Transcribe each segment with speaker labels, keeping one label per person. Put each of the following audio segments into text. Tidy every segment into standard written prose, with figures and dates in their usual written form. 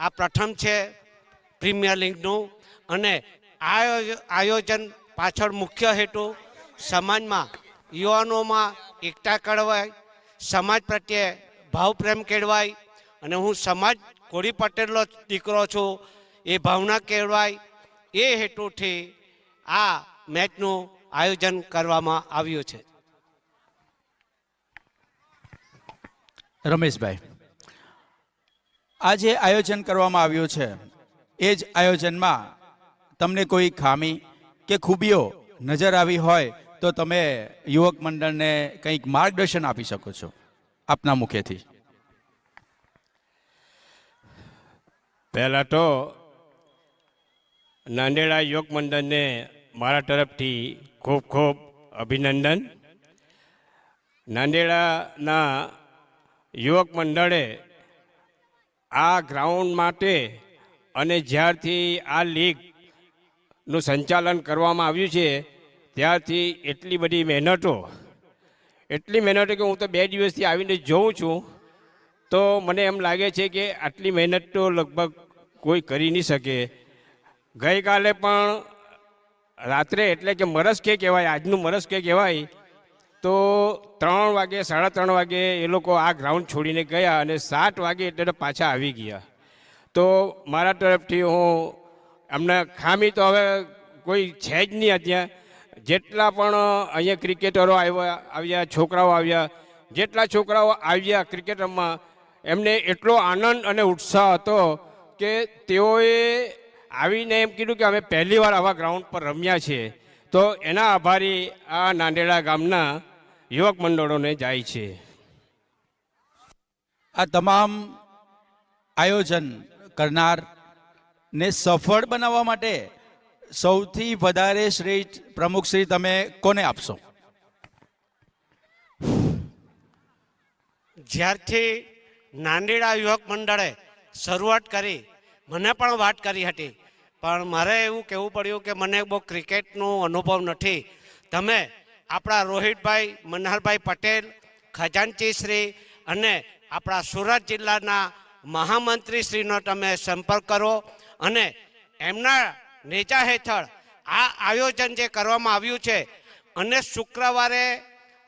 Speaker 1: આ પ્રથમ છે પ્રીમિયર લીગનું અને આ આયોજન પાછળ મુખ્ય હેતુ સમાજમાં યુવાનોમાં એકતા કેળવાય, સમાજ પ્રત્યે ભાવ પ્રેમ કેળવાય અને હું સમાજ કોળી પટેલનો દીકરો છું એ ભાવના કેળવાય એ હેતુથી આ મેચનું આયોજન કરવામાં આવ્યું છે.
Speaker 2: રમેશભાઈ, આ જે આયોજન કરવામાં આવ્યું છે એ જ આયોજનમાં તમને કોઈ ખામી કે ખૂબીઓ નજર આવી હોય તો તમે યુવક મંડળને કંઈક માર્ગદર્શન આપી શકો છો આપના મુખેથી.
Speaker 3: પહેલાં તો નાંદેડા યુવક મંડળને મારા તરફથી ખૂબ ખૂબ અભિનંદન. નાંદેડાના યુવક મંડળે આ ગ્રાઉન્ડ માટે અને જ્યારથી આ લીગનું સંચાલન કરવામાં આવ્યું છે ત્યારથી એટલી બધી મહેનતો કે હું તો 2 દિવસથી આવીને જોઉં છું તો મને એમ લાગે છે કે આટલી મહેનત તો લગભગ કોઈ કરી નહીં શકે. ગઈકાલે પણ રાત્રે એટલે કે મરસકે કહેવાય, આજનું મરસકે કહેવાય, તો 3 વાગે 3:30 વાગે એ લોકો આ ગ્રાઉન્ડ છોડીને ગયા અને 7 વાગે એટલે પાછા આવી ગયા. તો મારા તરફથી હું અમને ખામી તો હવે કોઈ છે જ નહીં. ત્યાં જેટલા પણ અહીંયા ક્રિકેટરો આવ્યા, છોકરાઓ આવ્યા, જેટલા છોકરાઓ આવ્યા ક્રિકેટ રમવા, એમને એટલો આનંદ અને ઉત્સાહ હતો કે તેઓએ આવીને એમ કીધું કે અમે પહેલી વાર આવા ગ્રાઉન્ડ પર રમ્યા છીએ. તો એના આભારી આ નાંદેડા ગામના યુવક મંડળોને જાય છે.
Speaker 2: આ તમામ આયોજન કરનાર ને સફળ બનાવવા માટે સૌથી વધારે શ્રેષ્ઠ પ્રમુખ શ્રી તમે કોને આપશો?
Speaker 1: જ્યારથી નાંદેડા યુવક મંડળે શરૂઆત કરી, મને પણ વાત કરી હતી, પણ મારે એવું કહેવું પડ્યું કે મને બહુ ક્રિકેટનો અનુભવ નથી. તમે આપણા રોહિતભાઈ મનહરભાઈ પટેલ, ખજાનચી શ્રી અને આપણા સુરત જિલ્લાના મહામંત્રીશ્રીનો તમે સંપર્ક કરો અને એમના નેજા હેઠળ આ આયોજન જે કરવામાં આવ્યું છે અને શુક્રવારે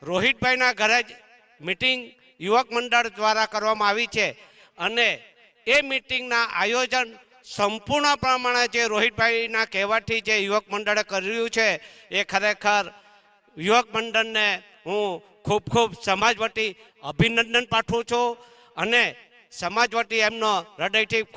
Speaker 1: રોહિતભાઈના ઘરે જ મિટિંગ યુવક મંડળ દ્વારા કરવામાં આવી છે અને એ મિટિંગના આયોજન સંપૂર્ણ પ્રમાણે જે રોહિતભાઈના કહેવાથી જે યુવક મંડળે કર્યું છે એ ખરેખર યુવક મંડળને હું ખૂબ ખૂબ સમાજ વતી અભિનંદન પાઠવું છું અને સમાજ વતી એમનો હૃદયથી